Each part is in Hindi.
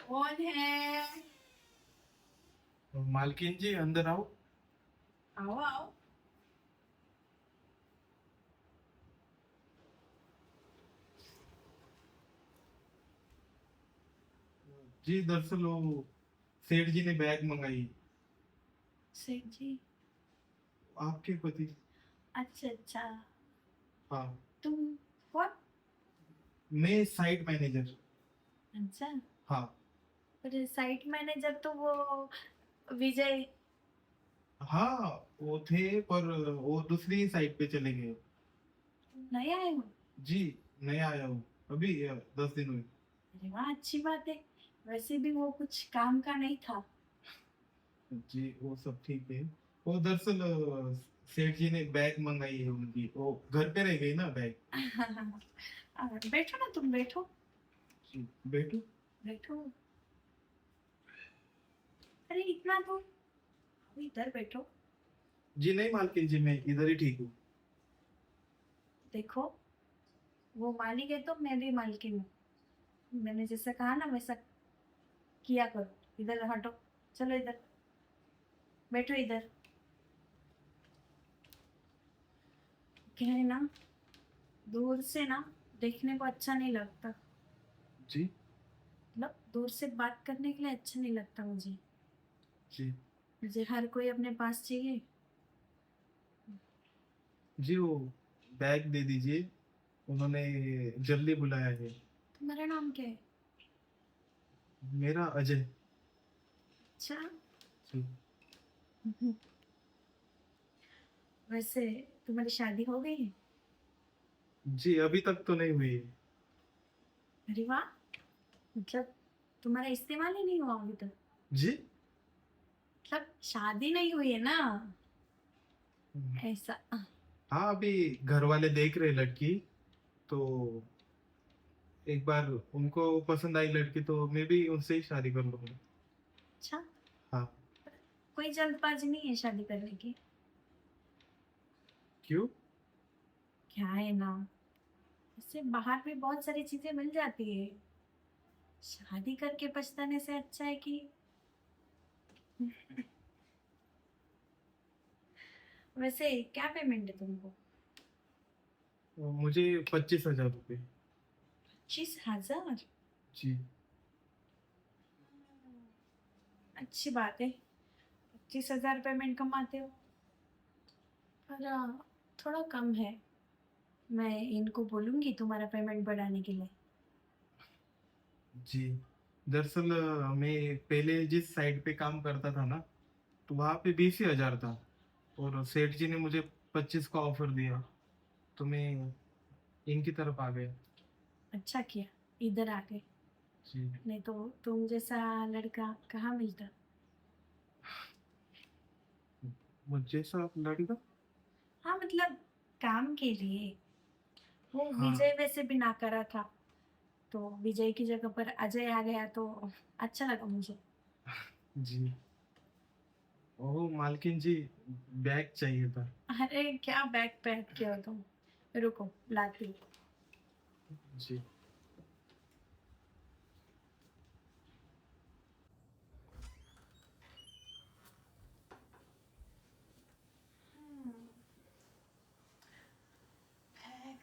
कौन है? मालकिन जी अंदर आओ। आओ आओ। जी दरअसल वो सेठ जी ने बैग मंगाई। सेठ जी? आपके पति। अच्छा अच्छा। हाँ। तुम कौन? मैं साइट मैनेजर। अच्छा। हाँ। पर साइट मैनेजर तो वो विजय। हाँ वो थे पर वो दूसरी साइट पे चले गए। नए आए हो? जी नया आया हूँ अभी 10 दिन हुए। अरे वाह, अच्छी बात है। वैसे भी वो कुछ काम का नहीं था। जी वो सब ठीक है। वो दरअसल सेठ जी ने बैग मंगाई है उनकी, वो घर पे रह गई ना बैग। बैठो ना, तुम बैठो। जी बैठो। बैठो। अरे इतना तो इधर बैठो। जी नहीं मालकिन जी, मैं इधर ही ठीक हूँ। देखो, वो मालिक है तो मैं भी मालकिन हूँ। मैंने जैसा कहा ना वैसा किया करो। इधर हटो। चलो इधर बैठो इधर। क्या है ना, दूर से ना देखने को अच्छा नहीं लगता। जी। मतलब दूर से बात करने के लिए अच्छा नहीं लगता मुझे। जी। मुझे हर कोई अपने पास चाहिए। जी वो बैग दे दीजिए, उन्होंने जल्दी बुलाया है। तुम्हारा नाम क्या है? मेरा अजय। अच्छा। जी। वैसे तुम्हारी शादी हो गई है? जी अभी तक तो नहीं हुई। अरे वाह, मतलब तुम्हारा इस्तेमाल ही नहीं हुआ अभी तक? जी। मतलब शादी नहीं हुई है ना, ऐसा। हाँ अभी घर वाले देख रहे लड़की, तो एक बार उनको पसंद आई लड़की तो मैं भी उनसे ही शादी कर लूंगा। अच्छा। हाँ। कोई जल्दबाजी नहीं है शादी करने की? क्यों? क्या है ना, इससे बाहर भी बहुत सारी चीजें मिल जाती है। शादी करके पछताने से अच्छा है कि वैसे क्या पेमेंट है तुमको? मुझे 25,000 रुपये। 25,000? जी। अच्छी बात है, 25,000 पेमेंट कमाते हो। पर थोड़ा कम है। मैं इनको बोलूंगी तुम्हारा पेमेंट बढ़ाने के लिए। जी दरअसल मैं पहले जिस साइट पे काम करता था ना, तो वहाँ पे 20 ही हजार था, और सेठ जी ने मुझे 25 का ऑफर दिया, तो मैं इनकी तरफ आ गया। अच्छा किया इधर आ गए, जी। नहीं तो तुम जैसा लड़का कहाँ मिलता। मुझे सब लड़का। हाँ मतलब काम के लिए। वो हाँ। विजय वैसे भी ना करा था, तो विजय की जगह पर अजय आ गया तो अच्छा लगा मुझे। जी। ओह मालकिन जी, बैग चाहिए था। अरे क्या बैग पैक किया हो तुम, रुको लाती हूँ। जी। बैग,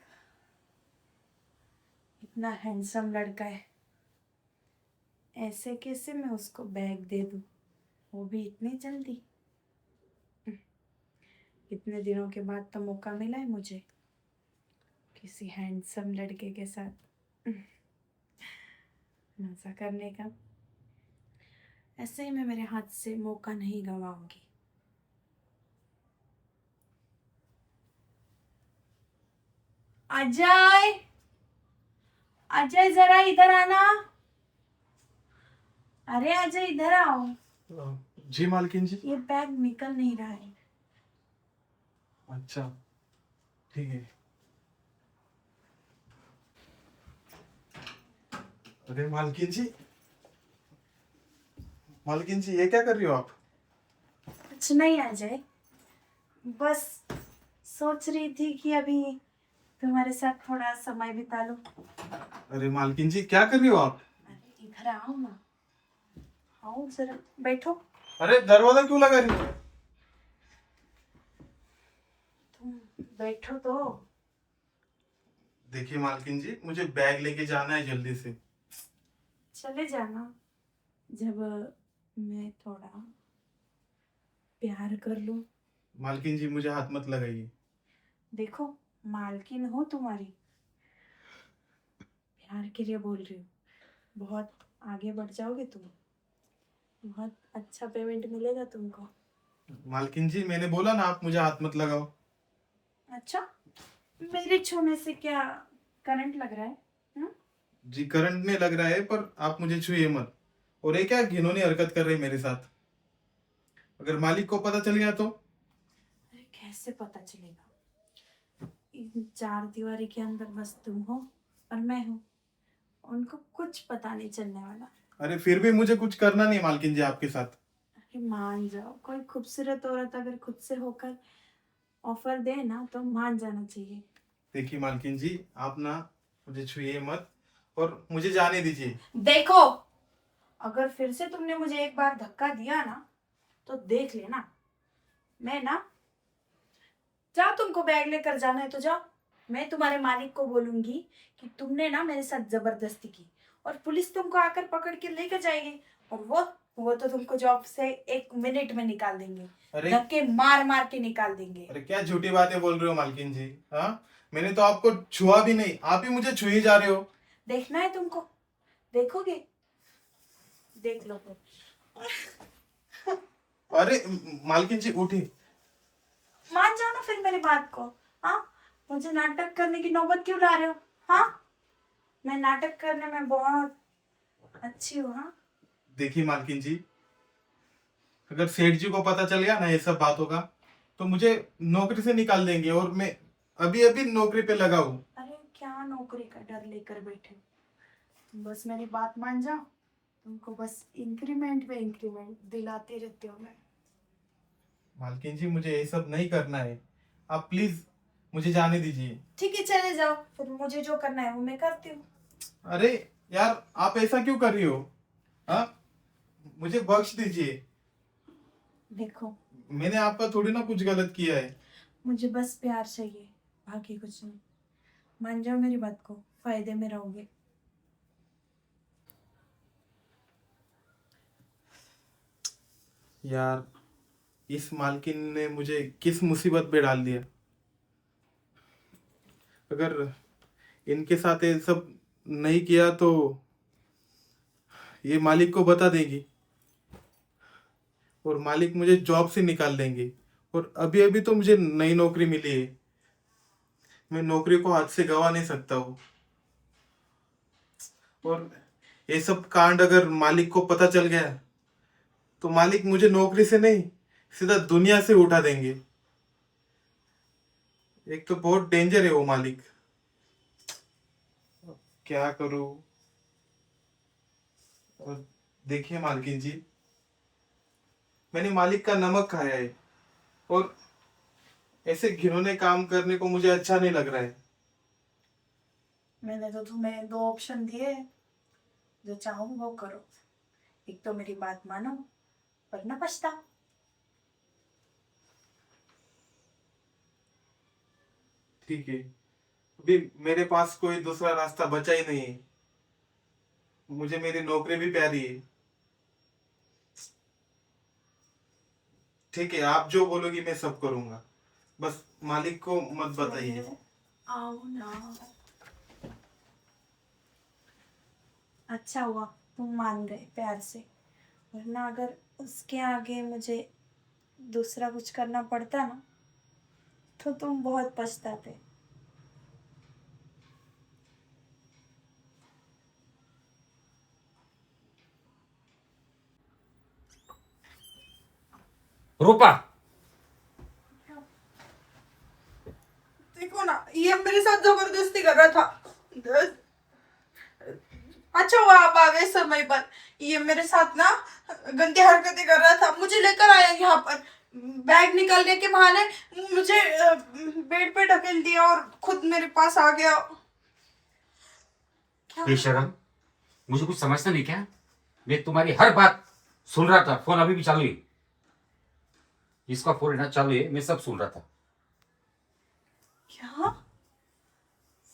इतना हैंडसम लड़का है, ऐसे कैसे मैं उसको बैग दे दूँ, वो भी इतनी जल्दी। इतने दिनों के बाद तो मौका मिला है मुझे किसी हैंडसम लड़के के साथ मजा करने का। ऐसे ही मैं मेरे हाथ से मौका नहीं गंवाऊंगी। अजय, अजय जरा इधर आना। अरे अजय इधर आओ। जी मालकिन जी। ये बैग निकल नहीं रहा है। अच्छा ठीक है। अरे मालकिन जी, मालकिन जी ये क्या कर रही हो आप? कुछ नहीं अजय, बस सोच रही थी कि अभी तुम्हारे साथ थोड़ा समय बिता लूं। अरे मालकिन जी क्या कर रही हो आप? अरे इधर आओ ना। आओ जरा बैठो। अरे दरवाजा क्यों लगा रही हो? तुम बैठो तो। देखिए मालकिन जी, मुझे बैग लेके जाना है जल्दी से। चले जाना जब मैं थोड़ा प्यार कर लूं। मालकिन जी मुझे हाथ मत लगाइए। देखो, मालकिन हो तुम्हारी, प्यार के लिए बोल रही हूँ। बहुत आगे बढ़ जाओगे तुम, बहुत अच्छा पेमेंट मिलेगा तुमको। मालकिन जी मैंने बोला ना, आप मुझे हाथ मत लगाओ। अच्छा, मेरे छूने से क्या करंट लग रहा है? हम्म? जी करंट नहीं लग रहा है, पर आप मुझे छुइए मत। और ये क्या घिनौनी हरकत कर रही है मेरे साथ? अगर मालिक को पता चल गया तो? अरे कैसे पता चलेगा? इन चार दीवारी के अंदर बस तुम हो और मैं हूँ, उनको कुछ पता नहीं चलने वाला। अरे फिर भी मुझे कुछ करना नहीं मालकिन जी आपके साथ। अरे मान जाओ, कोई खूबसूरत औरत अगर खुद से होकर ऑफर दे ना तो मान जाना चाहिए। देखिए मालकिन जी, आप ना मुझे छुइए मत और मुझे जाने दीजिए। देखो, अगर फिर से तुमने मुझे एक बार धक्का दिया ना तो देख लेना। मैं ना, जाओ, तुमको बैग लेकर जाना है तो जाओ। मैं तुम्हारे मालिक को बोलूंगी कि तुमने ना मेरे साथ जबरदस्ती की, और पुलिस तुमको आकर पकड़ के लेकर जाएगी। और वो तो तुमको जॉब से 1 मिनट में निकाल देंगे, अरे धक्के मार मार के निकाल देंगे। अरे क्या झूठी बातें बोल रहे हो मालकिन जी? हाँ, मैंने तो आपको छुआ भी नहीं, आप ही मुझे छुई जा रहे हो। देखना है तुमको? देखोगे? देख लो फिर। अरे मालकिन जी उठिए। मान जाओ ना फिर मेरी बात को। हाँ, मुझे नाटक करने की नौबत क्यों ला रहे हो? हाँ, मैं नाटक करने में बहुत अच्छी हूँ। हाँ, देखिए मालकिन जी, अगर सेठ जी को पता चल गया ना ये सब बातों का, तो मुझे नौकरी से निकाल देंगे, और मैं अभी अभी नौकरी पे लगा हूँ। अरे क्या नौकरी का डर लेकर बैठे हो? तुम बस मेरी बात मान जाओ, तुमको बस इंक्रीमेंट पे इंक्रीमेंट दिलाते रहते हो। मैं, मालकिन जी मुझे ये सब नहीं करना है, आप प्लीज मुझे जाने दीजिए। ठीक है चले जाओ, फिर मुझे जो करना है वो मैं करती हूँ। अरे यार, आप ऐसा क्यों कर रही हो? हाँ, मुझे बख्श दीजिए। देखो, मैंने आपका थोड़ी ना कुछ गलत किया है। मुझे बस प्यार चाहिए, बाकी कुछ नहीं। मान जाओ मेरी बात को, फायदे में रहोगे। यार, इस मालकिन ने मुझे किस मुसीबत में डाल दिया। अगर इनके साथ ये सब नहीं किया तो ये मालिक को बता देगी, और मालिक मुझे जॉब से निकाल देंगे। और अभी अभी तो मुझे नई नौकरी मिली है, मैं नौकरी को हाथ से गवा नहीं सकता हूँ। और ये सब कांड अगर मालिक को पता चल गया तो मालिक मुझे नौकरी से नहीं, सीधा दुनिया से उठा देंगे। एक तो बहुत डेंजर है वो मालिक। क्या करूं? और देखिए मालकिन जी, मैंने मालिक का नमक खाया है, और ऐसे घिनौने काम करने को मुझे अच्छा नहीं लग रहा है। मैंने तो तुम्हें 2 ऑप्शन दिए हैं, जो चाहो वो करो। एक तो मेरी बात मानो, वरना पछता। ठीक है, अभी मेरे पास कोई दूसरा रास्ता बचा ही नहीं है। मुझे मेरी नौकरी भी प्यारी है। ठीक है, आप जो बोलोगी मैं सब करूंगा, बस मालिक को मत बताइए। आओ ना। अच्छा हुआ तुम मान गए प्यार से, वरना अगर उसके आगे मुझे दूसरा कुछ करना पड़ता ना तो तुम बहुत पछताते। रूपा, देखो ना, ये मेरे साथ जबरदस्ती कर रहा था। अच्छा हुआ आप आ गए समय पर। ये मेरे साथ ना गंदी हरकतें कर रहा था, मुझे लेकर आया यहाँ पर, बैग निकालने के बहाने मुझे बेड पे ढकेल दिया और खुद मेरे पास आ गया। क्या? बेशरम, मुझे कुछ समझता नहीं क्या? मैं तुम्हारी हर बात सुन रहा था, फोन अभी भी चालू है। इसका फोन है ना चालू है, मैं सब सुन रहा था। क्या?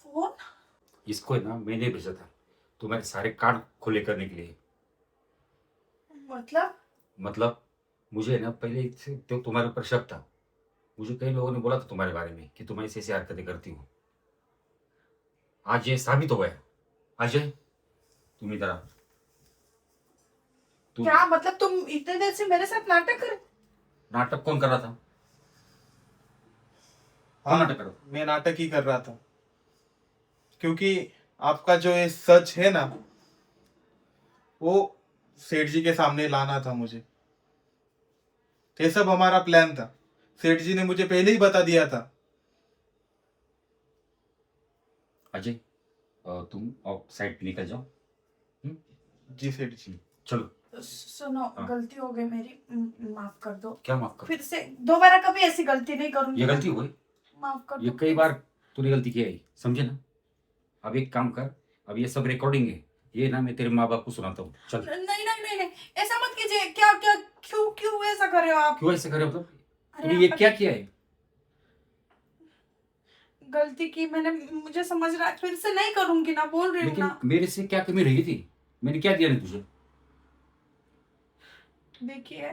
फोन? इसको है ना मैंने भेजा था तुम्हारे सारे कार्ड खोले करने के लिए। मतलब मुझे ना पहले से तो तुम्हारे ऊपर शक था। मुझे कई लोगों ने बोला था तुम्हारे बारे में कि तुम ऐसी ऐसी हरकतें करती हो। आज ये साबित हो गया। अजय, तुम इधर आ। तुम क्या मतलब तुम इतने देर से मेरे साथ नाटक कर? नाटक कौन कर रहा था? कौन नाटक कर रहा था? मैं नाटक ही कर रहा था, क्योंकि आपका जो ये सच है ना, वो सेठ जी के सामने लाना था मुझे। ये सब हमारा प्लान था, सेठ जी ने मुझे पहले ही बता दिया था। अजय, तुम साइड पे निकल जाओ। जी सेठ जी। चलो। सुनो, हाँ। गलती हो गई मेरी, माफ कर दो। क्या माफ कर? फिर से दोबारा कभी ऐसी गलती नहीं करूंगी। ये गलती हो गई। माफ कर ये दो। कई बार तूने गलती की है, समझे ना? अब एक काम कर, अब ये सब रिकॉर्डिंग है, ये ना मैं तेरे माँ बाप को सुनाता हूँ। चल। नहीं नहीं नहीं नहीं, ऐसा मत कीजिए। क्या क्या, क्यों क्यों ऐसा कर रहे हो आप? क्यों ऐसे करे? मतलब अरे तूने ये आप- क्या किया है? गलती की मैंने, मुझे समझ रहा है, फिर से नहीं करूंगी ना, बोल रही हूँ लेकिन ना। मेरे से क्या कमी रही थी? मैंने क्या दिया नहीं तुझे? देखिए,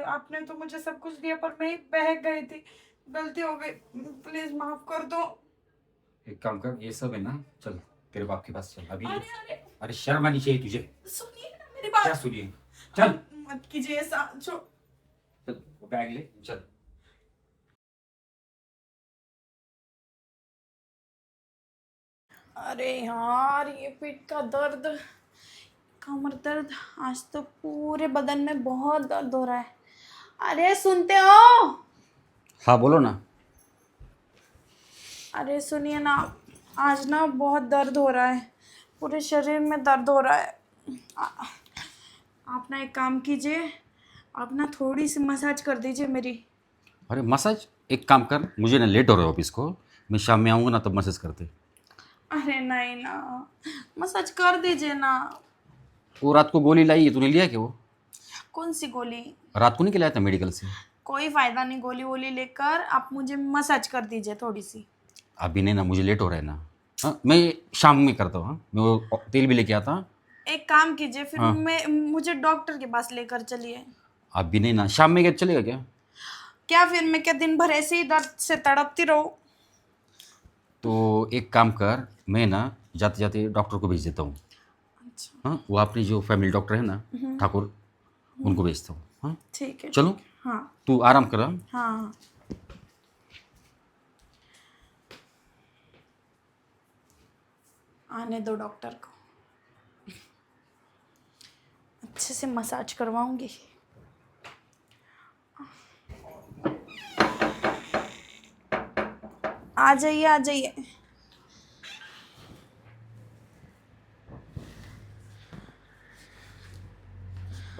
आपने तो मुझे सब कुछ दिया, पर मैं ही बहक गई थी, गलती हो गई, प्लीज माफ कर दो। एक काम कर, ये सब है ना, चल तेरे बाप के पास चल अभी। अरे अरे, अरे शर्म आनी चाहिए तुझे। सुनिए ना मेरी क्या बात। सुनिए? चल मत कीजिए ऐसा, चल, वो बैग ले, चल। अरे यार, ये पीठ का दर्द, कमर दर्द, आज तो पूरे बदन में बहुत दर्द हो रहा है। अरे सुनते हो? हाँ बोलो ना। अरे सुनिए ना, आज ना बहुत दर्द हो रहा है, पूरे शरीर में दर्द हो रहा है। आ- आप ना एक काम कीजिए, आप ना थोड़ी सी मसाज कर दीजिए मेरी। अरे मसाज? एक काम कर, मुझे ना लेट हो रहा है ऑफिस को, मैं शाम में आऊँगा ना तब मसाज करते। अरे नहीं ना, मसाज कर दीजिए ना। वो रात को गोली लाई है, तूने लिया क्या वो? कौन सी गोली? रात को नहीं खिलाया था मेडिकल से? कोई फायदा नहीं, गोली वोली लेकर आप मुझे मसाज कर दीजिए थोड़ी सी। अभी नहीं ना, मुझे लेट हो रहा है ना। हाँ मैं शाम में करता हूँ। हाँ मैं वो तेल भी लेके आता हूँ। एक काम कीजिए फिर, हाँ। मैं मुझे डॉक्टर के पास लेकर चलिए। अभी नहीं ना, शाम में क्या चलेगा क्या? क्या फिर मैं क्या दिन भर ऐसे ही दर्द से तड़पती रहूं? तो एक काम कर, मैं ना जाते जाते डॉक्टर को भेज देता हूँ। अच्छा, हाँ वो अपनी जो फैमिली डॉक्टर है ना, ठाकुर, उनको भेजता हूँ। हाँ ठीक है। चलो, हाँ तू आराम कर। हाँ? हाँ। आने दो डॉक्टर को, अच्छे से मसाज करवाऊंगी। आ जाइए आ जाइए।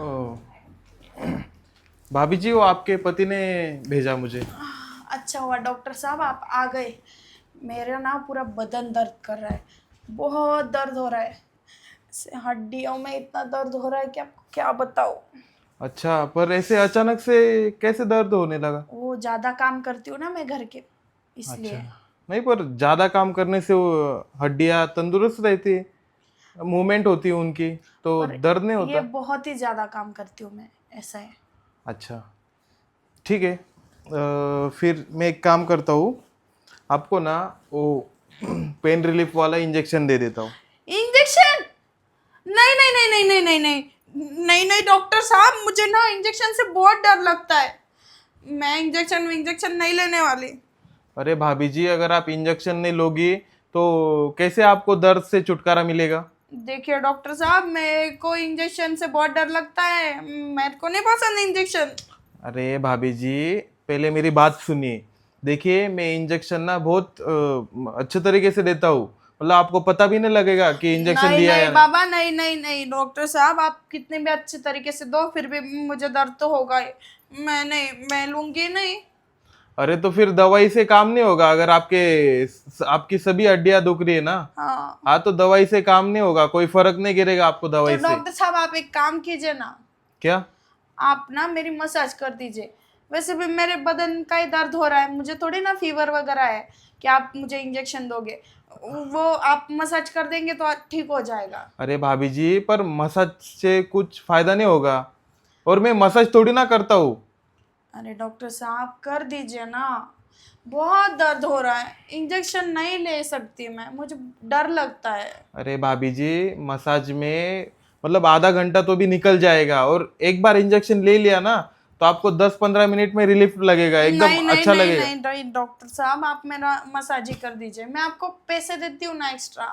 ओ, भाभी जी, वो आपके पति ने भेजा मुझे। अच्छा हुआ डॉक्टर साहब आप आ गए। मेरा ना पूरा बदन दर्द कर रहा है, बहुत दर्द हो रहा है, हड्डियों में इतना दर्द हो रहा है कि आपको क्या बताऊं। अच्छा, पर ऐसे अचानक से कैसे दर्द होने लगा? वो ज़्यादा काम करती हूँ ना मैं घर के, इसलिए। अच्छा, नहीं, पर ज्यादा काम करने से वो हड्डियां तंदुरुस्त रहती है, मूवमेंट होती है उनकी, तो पर दर्द नहीं ये होता। बहुत ही ज़्यादा काम करती हूँ मैं, ऐसा है। अच्छा, ठीक है। फिर मैं एक काम करता हूँ, आपको ना वो पेन रिलीफ वाला इंजेक्शन दे देता हूँ। इंजेक्शन? नहीं नहीं नहीं नहीं नहीं नहीं नहीं नहीं नहीं डॉक्टर साहब, मुझे ना इंजेक्शन से बहुत डर लगता है। मैं इंजेक्शन नहीं लेने वाली। अरे भाभी जी, अगर आप इंजेक्शन नहीं लोगी तो कैसे आपको दर्द से छुटकारा मिलेगा? देखिए डॉक्टर साहब, मेरे को इंजेक्शन से बहुत डर लगता है, मेरे को नहीं पसंद इंजेक्शन। अरे भाभी जी, पहले मेरी बात सुनिए। देखिए, मैं इंजेक्शन ना बहुत अच्छे तरीके से देता हूँ, मतलब आपको पता भी नहीं लगेगा कि इंजेक्शन नहीं दिया नहीं है। बाबा, नहीं नहीं नहीं डॉक्टर साहब, आप कितने भी अच्छे तरीके से दो फिर भी मुझे दर्द तो होगा ही। मैं नहीं, मैं लूंगी नहीं। अरे तो फिर दवाई से काम नहीं होगा। अगर आपकी सभी हड्डियां दुख रही है ना, हाँ हाँ, तो दवाई से काम नहीं होगा, कोई फर्क नहीं गिरेगा आपको तो दवाई से। डॉक्टर साहब आप एक काम कीजिए ना, क्या? आप ना मेरी मसाज कर दीजिए। वैसे भी मेरे बदन का ही दर्द हो रहा है, मुझे थोड़ी ना फीवर वगैरह है कि आप मुझे इंजेक्शन दोगे। वो आप मसाज कर देंगे तो ठीक हो जाएगा। अरे भाभी जी, पर मसाज से कुछ फायदा नहीं होगा, और मैं मसाज थोड़ी ना करता हूँ। अरे डॉक्टर साहब कर दीजिए ना, बहुत दर्द हो रहा है, इंजेक्शन नहीं ले सकती मैं, मुझे डर लगता है। अरे भाभी जी, मसाज में मतलब आधा घंटा तो भी निकल जाएगा, और एक बार इंजेक्शन ले लिया ना तो आपको 10-15 मिनट में रिलीफ लगेगा, एकदम नहीं नहीं अच्छा नहीं लगेगा। नहीं नहीं डॉक्टर साहब, आप मेरा मसाज ही कर दीजिए, मैं आपको पैसे देती हूँ ना एक्स्ट्रा।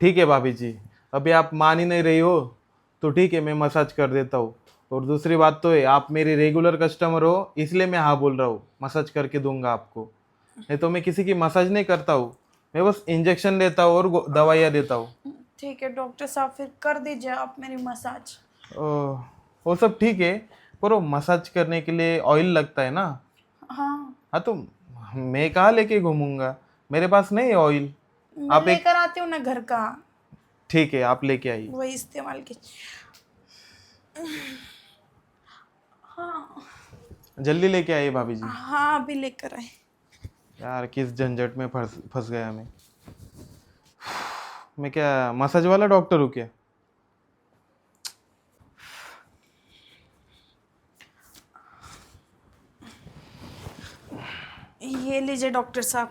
ठीक है भाभी जी, अभी आप मान ही नहीं रही हो तो ठीक है, मैं मसाज कर देता हूँ। और दूसरी बात तो है, आप मेरी रेगुलर कस्टमर हो, इसलिए मैं हाँ बोल रहा हूँ, मसाज करके दूंगा आपको। नहीं तो मैं किसी की मसाज नहीं करता हूँ, मैं बस इंजेक्शन लेता हूँ और दवाइयाँ देता हूँ। ठीक है डॉक्टर साहब, फिर कर दीजिए आप मेरी मसाज। वो सब ठीक है, पर वो मसाज करने के लिए ऑयल लगता है ना। हाँ, हाँ तो मैं कहाँ लेके घूमूंगा, मेरे पास नहीं है ऑयल। मैं आप एक लेकर आती हूँ ना घर का, ठीक है, आप लेके आइए। वही इस्तेमाल की। हाँ जल्दी लेके आइए भाभी जी। हाँ, अभी लेकर आए। यार किस झंझट में फंस फंस गया मैं क्या मसाज वाला डॉक्टर हूँ क्या? ये लीजिए डॉक्टर साहब,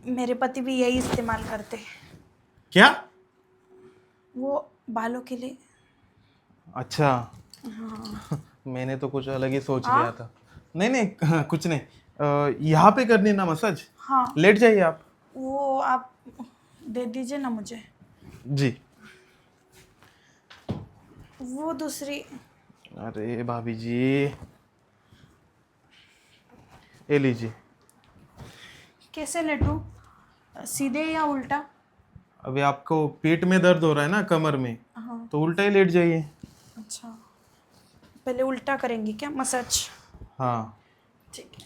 मेरे पति भी यही इस्तेमाल करते हैं, क्या? वो बालों के लिए। अच्छा। हाँ। मैंने तो कुछ अलग ही सोच हाँ? लिया था। नहीं नहीं, कुछ नहीं। यहाँ पे करनी है ना मसाज? हाँ, लेट जाइए आप। वो आप दे दीजिए ना मुझे, जी। वो दूसरी। अरे भाभी जी, ये लीजिए। कैसे लेटूं, सीधे या उल्टा? अभी आपको पेट में दर्द हो रहा है ना, कमर में, हाँ। तो उल्टा ही लेट जाइए। अच्छा, पहले उल्टा करेंगे क्या मसाज? हाँ। ठीक है।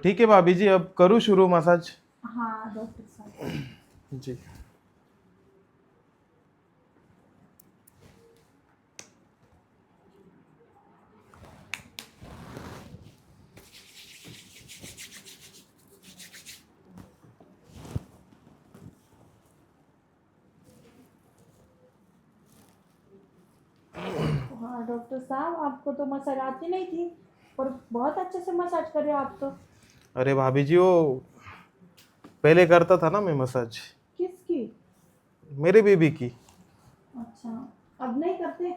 ठीक है भाभी जी, अब करूँ शुरू मसाज? हाँ डॉक्टर साहब। जी। हाँ डॉक्टर साहब, आपको तो मसाज आती नहीं थी, और बहुत अच्छे से मसाज कर रहे हो आप तो। अरे भाभी जी, वो पहले करता था ना मैं मसाज, किसकी? मेरे बेबी की। अच्छा, अब नहीं करते?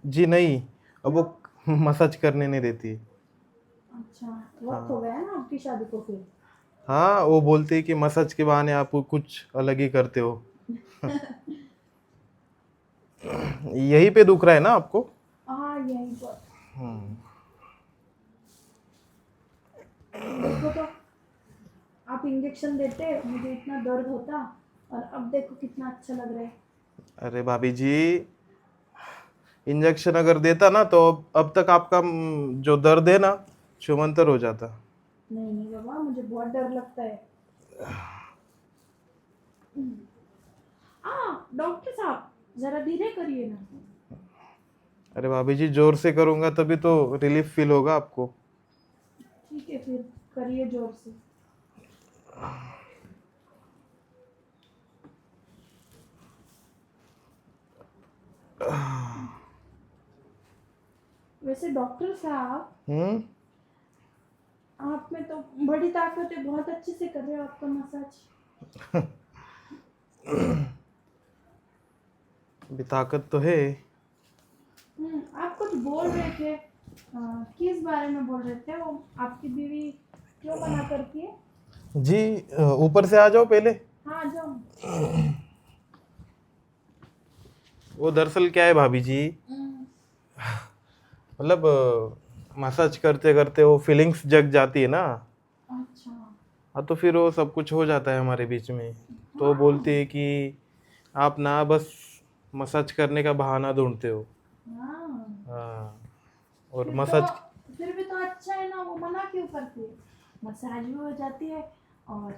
जी नहीं, अब वो मसाज करने नहीं देती। अच्छा, वक्त हो गया ना आपकी शादी को फिर। हाँ, वो बोलती है कि मसाज के बहाने आप कुछ अलग ही करते हो। यहीं पे दुख रहा है ना आपको? हाँ यही पर। हम्म। देखो तो, आप इंजेक्शन देते मुझे इतना दर्द होता, और अब देखो कितना अच्छा लग रहा है। अरे भाभी जी, इंजेक्शन अगर देता ना तो अब तक आपका जो दर्द है ना, छूमंतर हो जाता। नहीं नहीं बाबा, मुझे बहुत डर लगता है। डॉक्टर साहब, जरा धीरे करिए ना। अरे भाभी जी, जोर से करूंगा तभी तो रिलीफ फील होगा आपको। ठीक है, फिर करिए जोर से। वैसे डॉक्टर साहब, हम्म। आप में तो बड़ी ताकत है, बहुत अच्छे से कर रहे हो आपका मसाज। अभी ताकत तो है। आप कुछ बोल रहे थे, किस बारे में बोल रहे थे? वो आपकी बीवी क्यों मना करती है? जी, ऊपर से आ जाओ पहले। हाँ जाओ। वो दरअसल क्या है भाभी जी, मतलब मसाज करते करते वो फीलिंग्स जग जाती है ना। अच्छा। हाँ, तो फिर वो सब कुछ हो जाता है हमारे बीच में। तो वो बोलती है कि आप ना बस मसाज करने का बहाना ढूंढते हो। हाँ, हाँ, और फिर मसाज। तो फिर भी तो अच्छा है ना, वो मना क्यों करती है? मसाज भी हो जाती है, और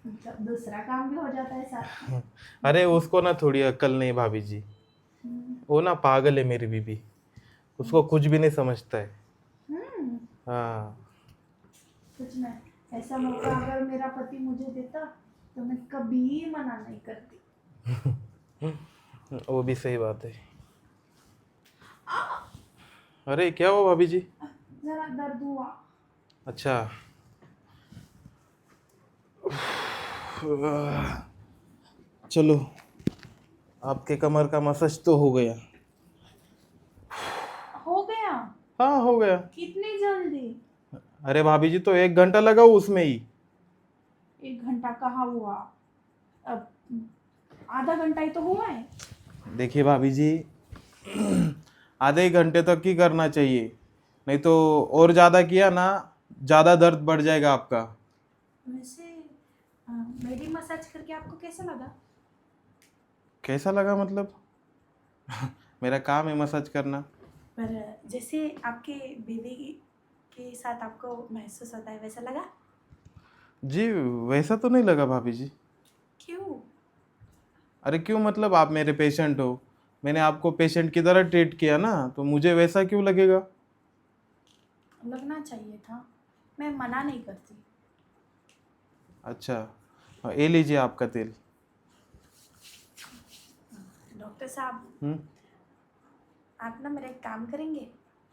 मतलब दूसरा काम भी हो जाता है साथ में। अरे उसको ना थोड़ी अक्ल नहीं भाभी जी, वो ना पागल है मेरी बीबी, उसको कुछ भी नहीं समझता है। हम्म, हाँ। कुछ नहीं, ऐसा मौका अगर मेरा पति मुझे देता तो मैं कभी मना नहीं करती। वो भी सही बात है। अरे क्या हुआ भाभी जी? जरा दर्द हुआ। अच्छा। चलो, आपके कमर का मसाज तो हो गया। हो गया? हाँ हो गया। कितनी जल्दी? अरे भाभी जी तो 1 घंटा लगा उसमें ही। 1 घंटा कहाँ हुआ, अब आधा घंटा ही तो हुआ है। देखिए भाभी जी, आधे घंटे तक ही करना चाहिए, नहीं तो और ज़्यादा किया ना, ज़्यादा दर्द बढ़ जाएगा आपका। वैसे मेरी मसाज करके आपको कैसा लगा? कैसा लगा मतलब? मेरा काम है मसाज करना। पर जैसे आपके बीवी के साथ आपको महसूस होता है वैसा लगा? जी वैसा तो नहीं लगा भाभी जी। क्यों? अरे क्यों मतलब, आप मेरे पेशेंट हो, मैंने आपको पेशेंट की तरह ट्रीट किया ना, तो मुझे वैसा क्यों लगेगा? लगना चाहिए था, मैं मना नहीं करती। अच्छा, ये लीजिए आपका तेल। डॉक्टर साहब, हम्म। आप ना मेरा एक काम करेंगे?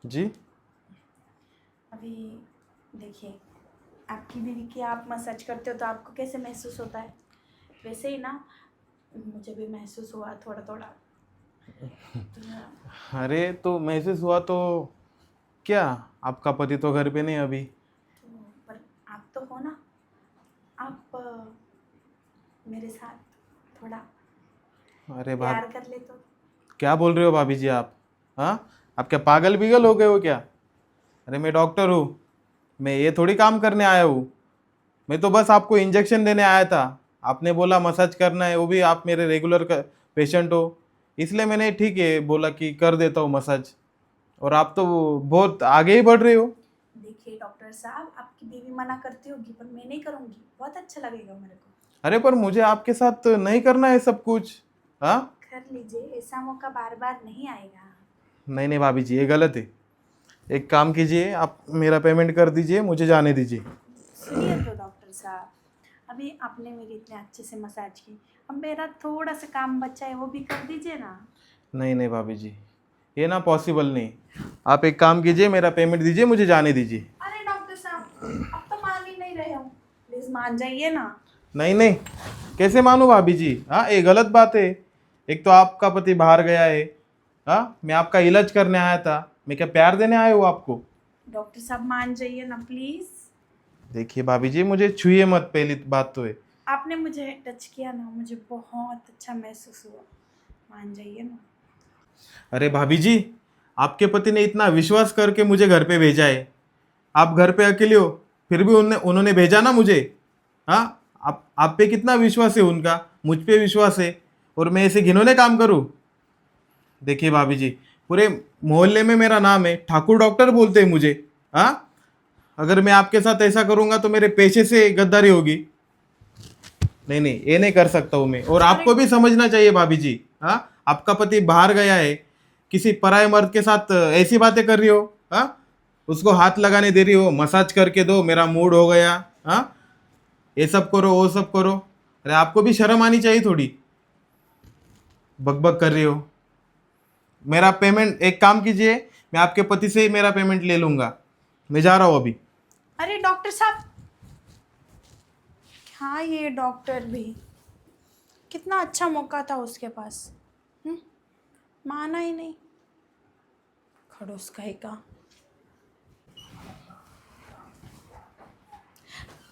जी। अभी देखिए, आपकी बीवी की आप मसाज करते हो तो आपको कैसे महसूस होता है, वैसे ही ना मुझे भी महसूस हुआ थोड़ा थोड़ा। तो अरे तो महसूस हुआ तो क्या, आपका पति तो घर पे नहीं अभी। पर आप तो हो ना, आप मेरे साथ थोड़ा अरे प्यार भाभी, कर ले तो। क्या बोल रहे हो भाभी जी आप? हाँ, आप क्या पागल बिगल हो गए हो क्या? अरे मैं डॉक्टर हूँ, मैं ये थोड़ी काम करने आया हूँ। मैं तो बस आपको इंजेक्शन देने आया था, आपने बोला मसाज करना है, वो भी आप मेरे रेगुलर पेशेंट हो, इसलिए मैंने ठीक है बोला कि कर देता हूँ मसाज। और आप तो बहुत आगे ही बढ़ रहे हो। देखिए डॉक्टर साहब, आपकी बीवी मना करती होगी पर मैं नहीं करूँगी, बहुत अच्छा लगेगा मेरे को। अरे पर मुझे आपके साथ नहीं करना है सब कुछ। हाँ। कर लीजिए, ऐसा मौका बार बार नहीं आएगा। नहीं नहीं भाभी जी, ये गलत है। एक काम कीजिए, आप मेरा पेमेंट कर दीजिए, मुझे जाने दीजिए। सुनिए तो डॉक्टर साहब, अभी आपने मेरी इतने अच्छे से मसाज की, अब मेरा थोड़ा सा काम बचा है वो भी कर दीजिए ना। नहीं नहीं भाभी जी, ये ना पॉसिबल नहीं। आप एक काम कीजिए, मेरा पेमेंट दीजिए, मुझे जाने दीजिए। अरे डॉक्टर साहब, अब तो मान ही नहीं रहे हो, प्लीज मान जाइए ना। नहीं नहीं, कैसे मानूं भाभी जी? हाँ ये गलत बात है। एक तो आपका पति बाहर गया है, हाँ मैं आपका इलाज करने आया था, मैं क्या प्यार देने आया हूँ आपको? डॉक्टर साहब मान जाइए ना प्लीज। देखिए भाभी जी, मुझे छुइए मत, पहली बात तो है। आपने मुझे टच किया ना, मुझे बहुत अच्छा महसूस हुआ, मान जाइए ना। अरे भाभी जी, आपके पति ने इतना विश्वास करके मुझे घर पे भेजा है, आप घर पे अकेले हो, फिर भी उन्होंने उन्होंने भेजा ना मुझे। हाँ, आप पे कितना विश्वास है उनका, मुझ पे विश्वास है, और मैं ऐसे घिनौने काम करूँ? देखिए भाभी जी, पूरे मोहल्ले में मेरा नाम है, ठाकुर डॉक्टर बोलते हैं मुझे। हाँ, अगर मैं आपके साथ ऐसा करूंगा तो मेरे पेशे से गद्दारी होगी। नहीं नहीं, ये नहीं कर सकता हूँ मैं, और आपको भी समझना चाहिए भाभी जी। हाँ, आपका पति बाहर गया है, किसी पराये मर्द के साथ ऐसी बातें कर रही हो? हाँ, उसको हाथ लगाने दे रही हो, मसाज करके दो, मेरा मूड हो गया। हाँ, ये सब करो वो सब करो, अरे आपको भी शर्म आनी चाहिए थोड़ी, बकबक कर रही हो। मेरा पेमेंट, एक काम कीजिए, मैं आपके पति से ही मेरा पेमेंट ले लूंगा, मैं जा रहा हूँ अभी। अरे डॉक्टर साहब, हाँ ये डॉक्टर भी, कितना अच्छा मौका था उसके पास, माना ही नहीं, खड़ूस कहे का।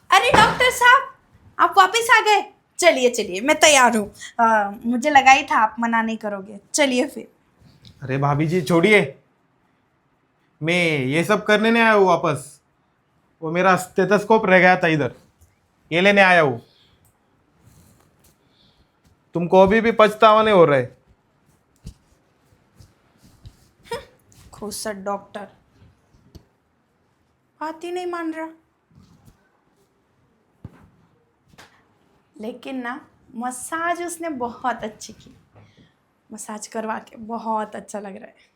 अरे डॉक्टर साहब, आप वापस आ गए, चलिए चलिए मैं तैयार हूँ, मुझे लगा ही था आप मना नहीं करोगे, चलिए फिर। अरे भाभी जी छोड़िए, मैं ये सब करने नहीं आया हूँ वापस, वो मेरा स्टेथोस्कोप रह गया था इधर, ये लेने आया हूँ। तुमको अभी भी पछतावा नहीं हो रहा है? खुसट डॉक्टर, बात ही नहीं मान रहा। लेकिन ना मसाज उसने बहुत अच्छी की, मसाज करवा के बहुत अच्छा लग रहा है।